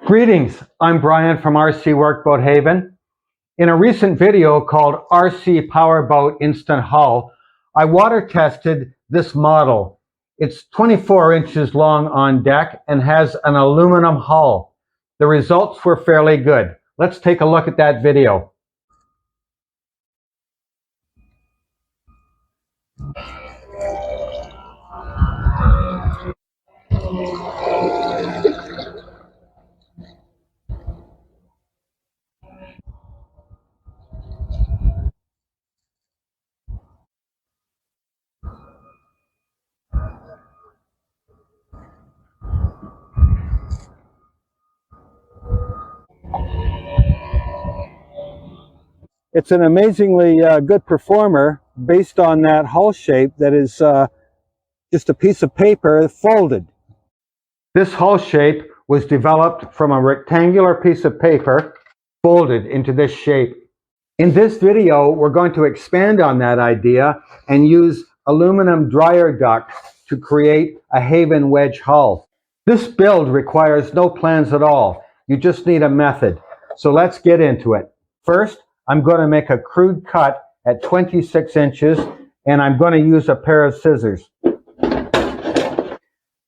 Greetings, I'm Brian from RC Workboat Haven. In a recent video called RC Powerboat Instant Hull, I water tested this model. It's 24 inches long on deck and has an aluminum hull. The results were fairly good. Let's take a look at that video. It's an amazingly good performer based on that hull shape that is just a piece of paper folded. This hull shape was developed from a rectangular piece of paper folded into this shape. In this video, we're going to expand on that idea and use aluminum dryer duct to create a Haven wedge hull. This build requires no plans at all. You just need a method. So let's get into it. First, I'm going to make a crude cut at 26 inches, and I'm going to use a pair of scissors.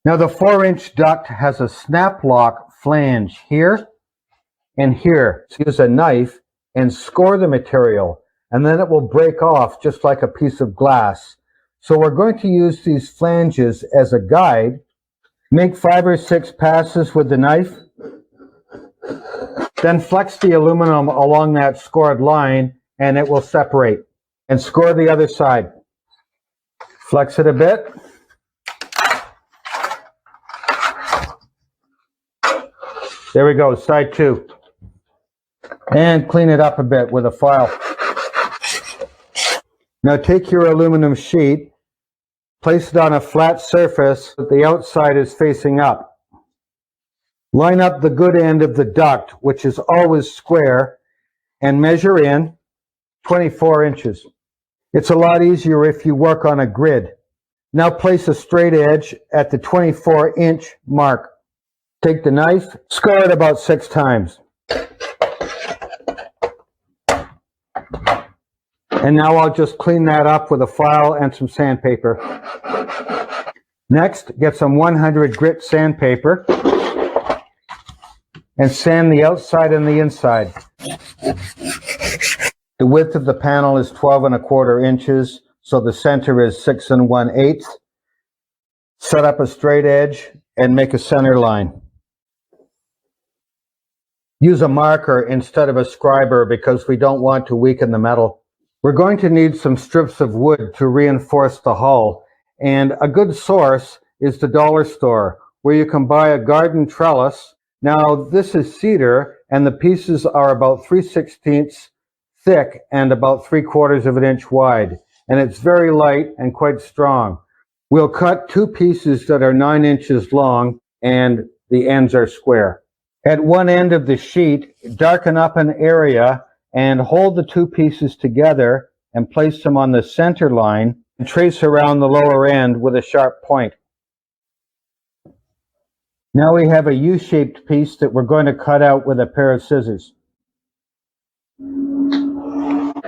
Now the 4-inch duct has a snap lock flange here and here. So use a knife and score the material, and then it will break off just like a piece of glass. So we're going to use these flanges as a guide. Make 5 or 6 passes with the knife. Then flex the aluminum along that scored line and it will separate. And score the other side. Flex it a bit. There we go, side 2. And clean it up a bit with a file. Now take your aluminum sheet, place it on a flat surface that the outside is facing up. Line up the good end of the duct, which is always square, and measure in 24 inches. It's a lot easier if you work on a grid. Now place a straight edge at the 24-inch mark. Take the knife, score it about 6 times. And now I'll just clean that up with a file and some sandpaper. Next, get some 100 grit sandpaper and sand the outside and the inside. The width of the panel is 12 1/4 inches, so the center is 6 1/8. Set up a straight edge and make a center line. Use a marker instead of a scriber because we don't want to weaken the metal. We're going to need some strips of wood to reinforce the hull, and a good source is the dollar store, where you can buy a garden trellis. Now this is cedar, and the pieces are about 3/16 thick and about 3/4 inch wide, and it's very light and quite strong. We'll cut 2 pieces that are 9 inches long, and the ends are square. At one end of the sheet, darken up an area and hold the 2 pieces together and place them on the center line and trace around the lower end with a sharp point. Now we have a U-shaped piece that we're going to cut out with a pair of scissors.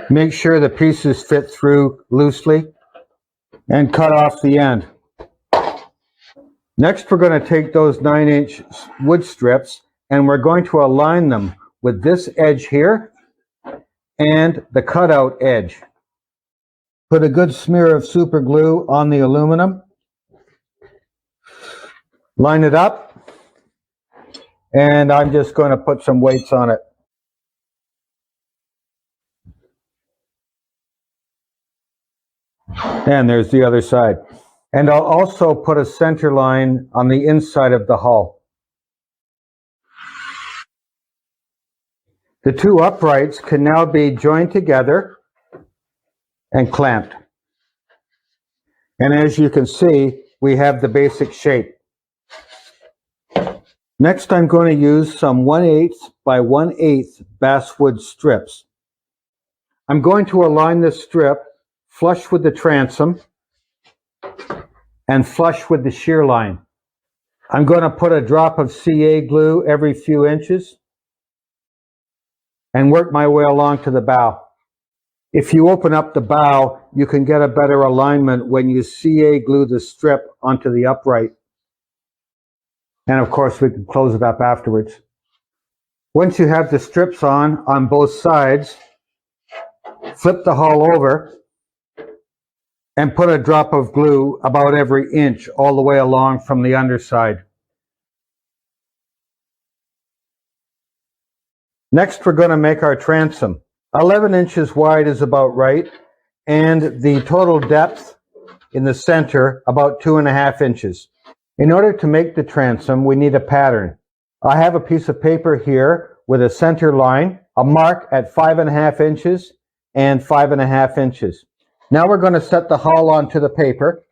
Make sure the pieces fit through loosely and cut off the end. Next, we're going to take those 9-inch wood strips and we're going to align them with this edge here and the cutout edge. Put a good smear of super glue on the aluminum. Line it up. And I'm just going to put some weights on it. And there's the other side. And I'll also put a center line on the inside of the hull. The 2 uprights can now be joined together and clamped. And as you can see, we have the basic shape. Next, I'm going to use some 1/8 by 1/8 basswood strips. I'm going to align this strip flush with the transom and flush with the shear line. I'm going to put a drop of CA glue every few inches and work my way along to the bow. If you open up the bow, you can get a better alignment when you CA glue the strip onto the upright. And of course, we can close it up afterwards. Once you have the strips on both sides, flip the hull over and put a drop of glue about every inch all the way along from the underside. Next, we're going to make our transom. 11 inches wide is about right, and the total depth in the center about 2.5 inches. In order to make the transom, we need a pattern. I have a piece of paper here with a center line, a mark at 5.5 inches and 5.5 inches. Now we're going to set the hull onto the paper.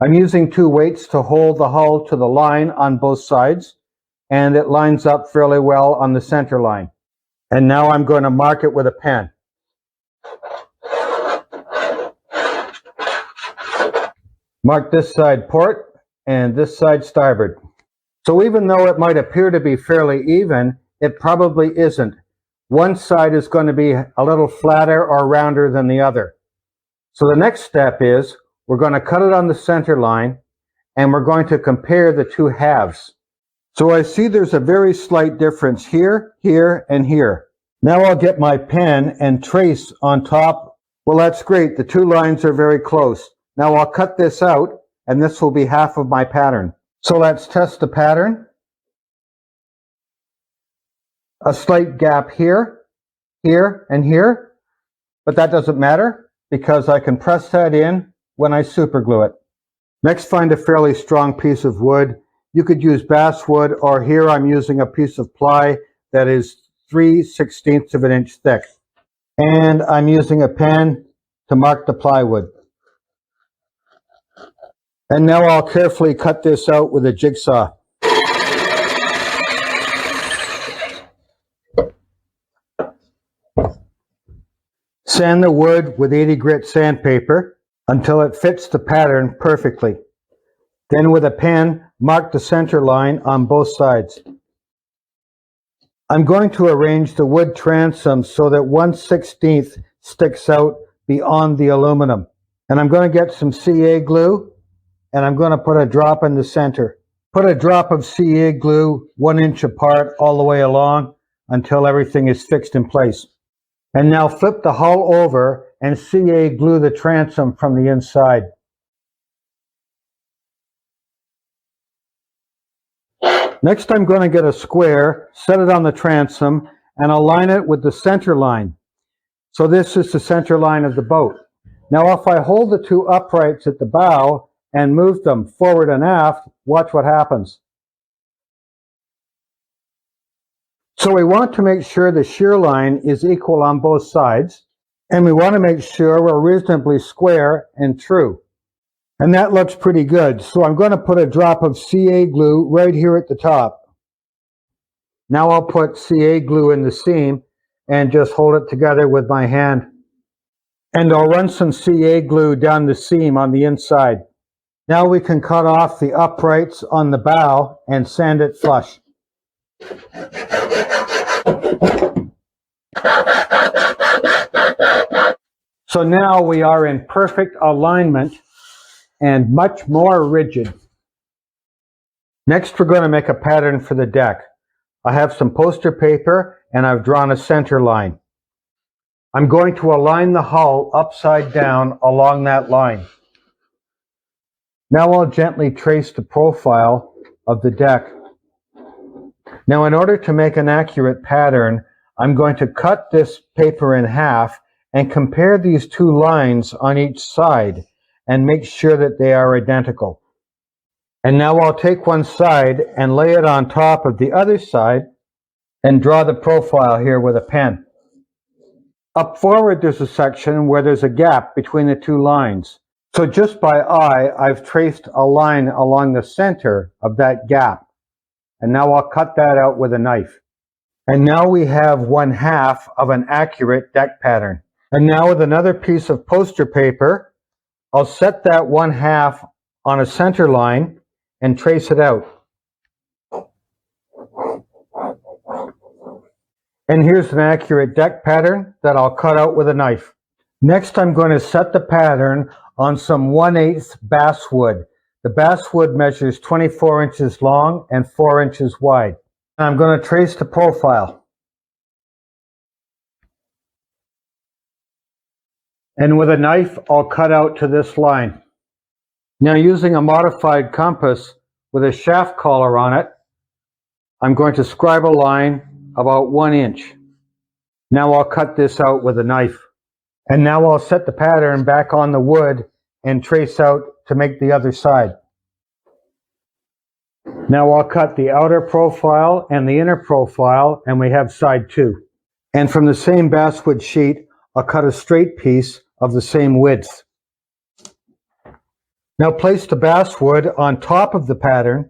I'm using 2 weights to hold the hull to the line on both sides, and it lines up fairly well on the center line. And now I'm going to mark it with a pen. Mark this side port and this side starboard. So even though it might appear to be fairly even, it probably isn't. One side is going to be a little flatter or rounder than the other. So the next step is we're going to cut it on the center line, and we're going to compare the two halves. So I see there's a very slight difference here, here, and here. Now I'll get my pen and trace on top. Well, that's great. The two lines are very close. Now I'll cut this out, and this will be half of my pattern. So let's test the pattern. A slight gap here, here, and here, but that doesn't matter because I can press that in when I superglue it. Next, find a fairly strong piece of wood. You could use basswood, or here I'm using a piece of ply that is 3/16 of an inch thick. And I'm using a pen to mark the plywood. And now I'll carefully cut this out with a jigsaw. Sand the wood with 80 grit sandpaper until it fits the pattern perfectly. Then with a pen, mark the center line on both sides. I'm going to arrange the wood transom so that 1/16 sticks out beyond the aluminum. And I'm going to get some CA glue, and I'm going to put a drop in the center. Put a drop of CA glue 1 inch apart all the way along until everything is fixed in place. And now flip the hull over and CA glue the transom from the inside. Next, I'm going to get a square, set it on the transom, and align it with the center line. So this is the center line of the boat. Now, if I hold the two uprights at the bow and move them forward and aft, watch what happens. So we want to make sure the shear line is equal on both sides, and we want to make sure we're reasonably square and true. And that looks pretty good. So I'm going to put a drop of CA glue right here at the top. Now I'll put CA glue in the seam and just hold it together with my hand. And I'll run some CA glue down the seam on the inside. Now we can cut off the uprights on the bow and sand it flush. So now we are in perfect alignment and much more rigid. Next, we're going to make a pattern for the deck. I have some poster paper and I've drawn a center line. I'm going to align the hull upside down along that line. Now I'll gently trace the profile of the deck. Now, in order to make an accurate pattern, I'm going to cut this paper in half and compare these two lines on each side and make sure that they are identical. And now I'll take one side and lay it on top of the other side and draw the profile here with a pen. Up forward, there's a section where there's a gap between the two lines. So just by eye, I've traced a line along the center of that gap. And now I'll cut that out with a knife. And now we have 1/2 of an accurate deck pattern. And now with another piece of poster paper, I'll set that 1/2 on a center line and trace it out. And here's an accurate deck pattern that I'll cut out with a knife. Next, I'm going to set the pattern on some 1/8 basswood. The basswood measures 24 inches long and 4 inches wide. I'm going to trace the profile. And with a knife, I'll cut out to this line. Now, using a modified compass with a shaft collar on it, I'm going to scribe a line about 1 inch. Now I'll cut this out with a knife. And now I'll set the pattern back on the wood and trace out to make the other side. Now I'll cut the outer profile and the inner profile, and we have side 2. And from the same basswood sheet, I'll cut a straight piece of the same width. Now place the basswood on top of the pattern,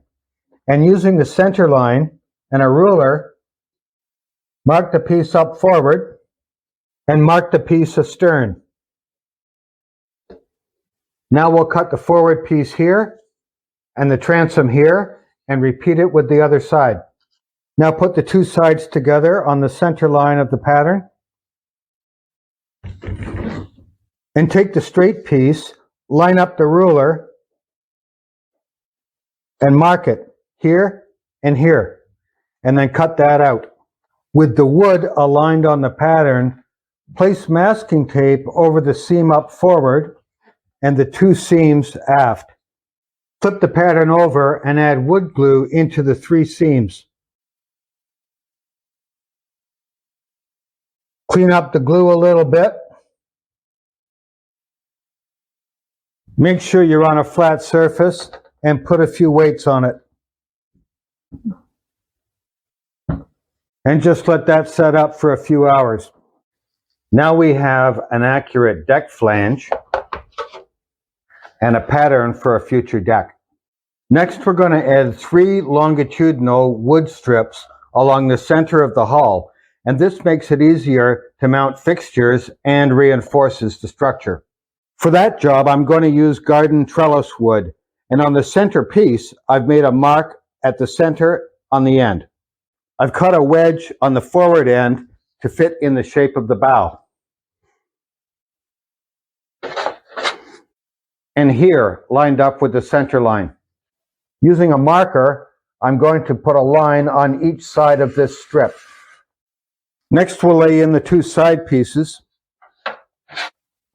and using the center line and a ruler, mark the piece up forward and mark the piece astern. Now we'll cut the forward piece here and the transom here and repeat it with the other side. Now put the two sides together on the center line of the pattern and take the straight piece, line up the ruler and mark it here and here, and then cut that out. With the wood aligned on the pattern, place masking tape over the seam up forward and the two seams aft. Flip the pattern over and add wood glue into the 3 seams. Clean up the glue a little bit. Make sure you're on a flat surface and put a few weights on it. And just let that set up for a few hours. Now we have an accurate deck flange and a pattern for a future deck. Next, we're going to add 3 longitudinal wood strips along the center of the hull, and this makes it easier to mount fixtures and reinforces the structure. For that job, I'm going to use garden trellis wood, and on the center piece, I've made a mark at the center on the end. I've cut a wedge on the forward end to fit in the shape of the bow. And here, lined up with the center line. Using a marker, I'm going to put a line on each side of this strip. Next, we'll lay in the 2 side pieces,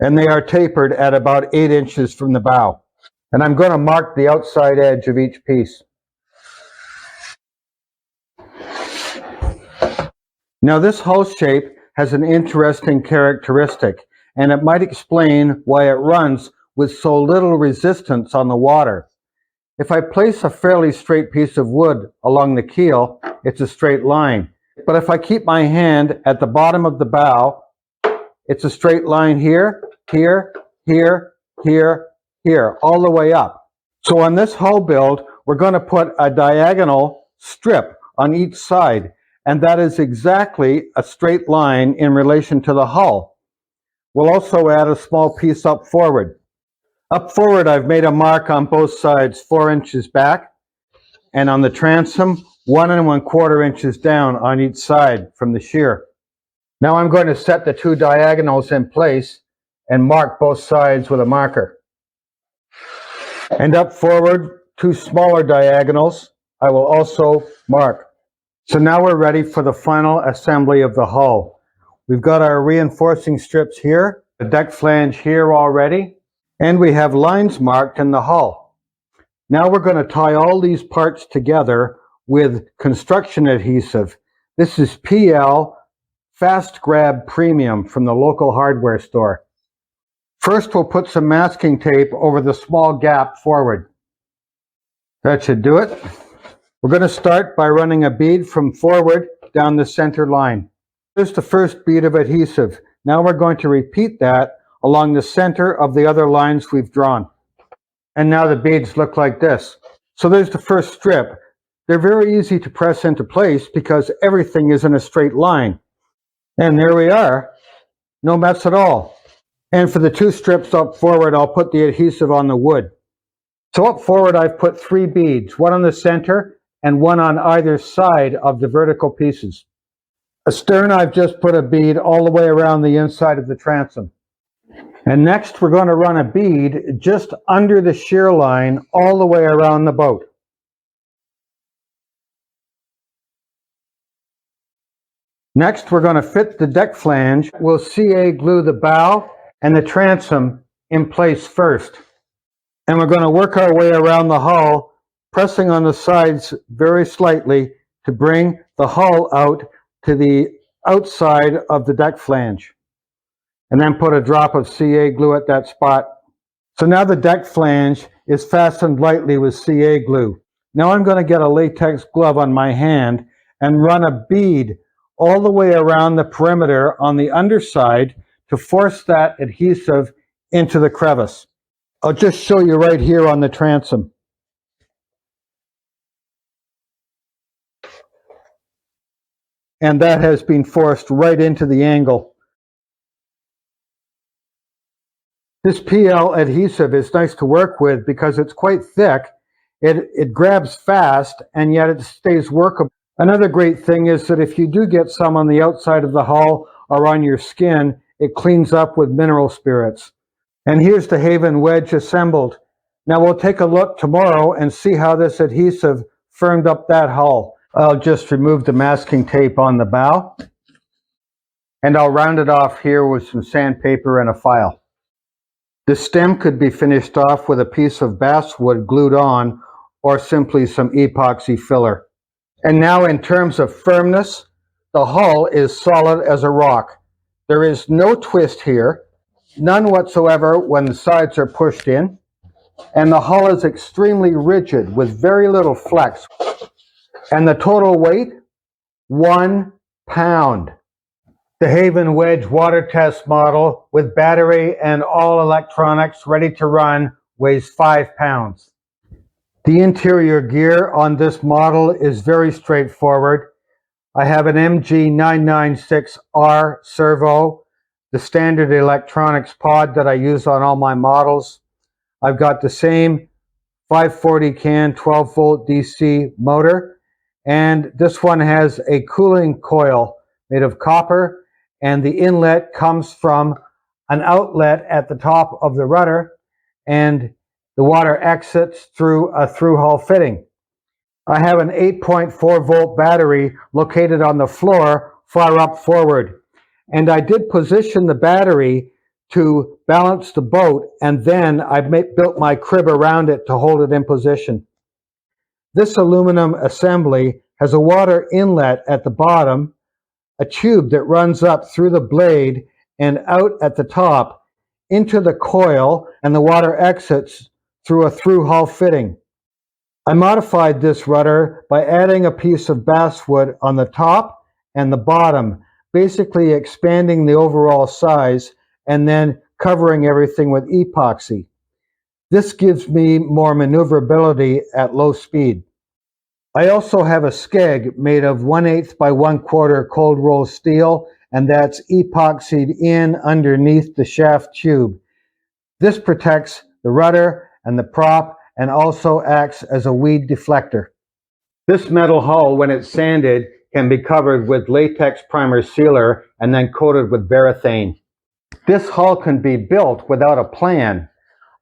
and they are tapered at about 8 inches from the bow. And I'm going to mark the outside edge of each piece. Now, this hull shape has an interesting characteristic, and it might explain why it runs with so little resistance on the water. If I place a fairly straight piece of wood along the keel, it's a straight line. But if I keep my hand at the bottom of the bow, it's a straight line here, here, here, here, here, all the way up. So on this hull build, we're going to put a diagonal strip on each side, and that is exactly a straight line in relation to the hull. We'll also add a small piece up forward. Up forward, I've made a mark on both sides 4 inches back, and on the transom, 1 1/4 inches down on each side from the shear. Now I'm going to set the 2 diagonals in place and mark both sides with a marker. And up forward, 2 smaller diagonals I will also mark. So now we're ready for the final assembly of the hull. We've got our reinforcing strips here, the deck flange here already, and we have lines marked in the hull. Now we're going to tie all these parts together with construction adhesive. This is PL Fast Grab Premium from the local hardware store. First, we'll put some masking tape over the small gap forward. That should do it. We're going to start by running a bead from forward down the center line. Here's the first bead of adhesive. Now we're going to repeat that along the center of the other lines we've drawn. And now the beads look like this. So there's the first strip. They're very easy to press into place because everything is in a straight line. And there we are. No mess at all. And for the 2 strips up forward, I'll put the adhesive on the wood. So up forward, I've put 3 beads, one on the center and one on either side of the vertical pieces. Astern, I've just put a bead all the way around the inside of the transom. And next, we're going to run a bead just under the shear line all the way around the boat. Next, we're going to fit the deck flange. We'll CA glue the bow and the transom in place first. And we're going to work our way around the hull, pressing on the sides very slightly to bring the hull out to the outside of the deck flange. And then put a drop of CA glue at that spot. So now the deck flange is fastened lightly with CA glue. Now I'm going to get a latex glove on my hand and run a bead all the way around the perimeter on the underside to force that adhesive into the crevice. I'll just show you right here on the transom. And that has been forced right into the angle. This PL adhesive is nice to work with because it's quite thick. It grabs fast and yet it stays workable. Another great thing is that if you do get some on the outside of the hull or on your skin, it cleans up with mineral spirits. And here's the Haven wedge assembled. Now we'll take a look tomorrow and see how this adhesive firmed up that hull. I'll just remove the masking tape on the bow, and I'll round it off here with some sandpaper and a file. The stem could be finished off with a piece of basswood glued on, or simply some epoxy filler. And now in terms of firmness, the hull is solid as a rock. There is no twist here, none whatsoever when the sides are pushed in, and the hull is extremely rigid with very little flex. And the total weight, 1 pound. The Haven Wedge water test model with battery and all electronics ready to run weighs 5 pounds. The interior gear on this model is very straightforward. I have an MG996R servo, the standard electronics pod that I use on all my models. I've got the same 540 CAN 12 volt DC motor, and this one has a cooling coil made of copper, and the inlet comes from an outlet at the top of the rudder, and the water exits through a through-hull fitting. I have an 8.4 volt battery located on the floor far up forward, and I did position the battery to balance the boat, and then I built my crib around it to hold it in position. This aluminum assembly has a water inlet at the bottom, a tube that runs up through the blade and out at the top into the coil, and the water exits through a through-hull fitting. I modified this rudder by adding a piece of basswood on the top and the bottom, basically expanding the overall size and then covering everything with epoxy. This gives me more maneuverability at low speed. I also have a skeg made of 1/8 by 1/4 cold roll steel, and that's epoxied in underneath the shaft tube. This protects the rudder and the prop and also acts as a weed deflector. This metal hull, when it's sanded, can be covered with latex primer sealer and then coated with varathane. This hull can be built without a plan.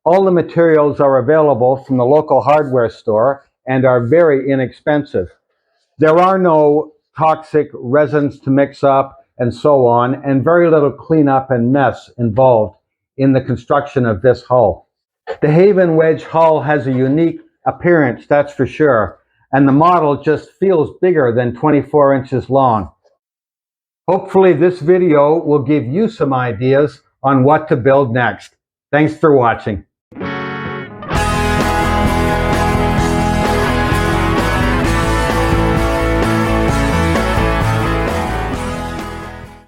All the materials are available from the local hardware store and are very inexpensive. There are no toxic resins to mix up and so on, and very little cleanup and mess involved in the construction of this hull. The Haven Wedge Hull has a unique appearance, that's for sure, and the model just feels bigger than 24 inches long. Hopefully this video will give you some ideas on what to build next. Thanks for watching.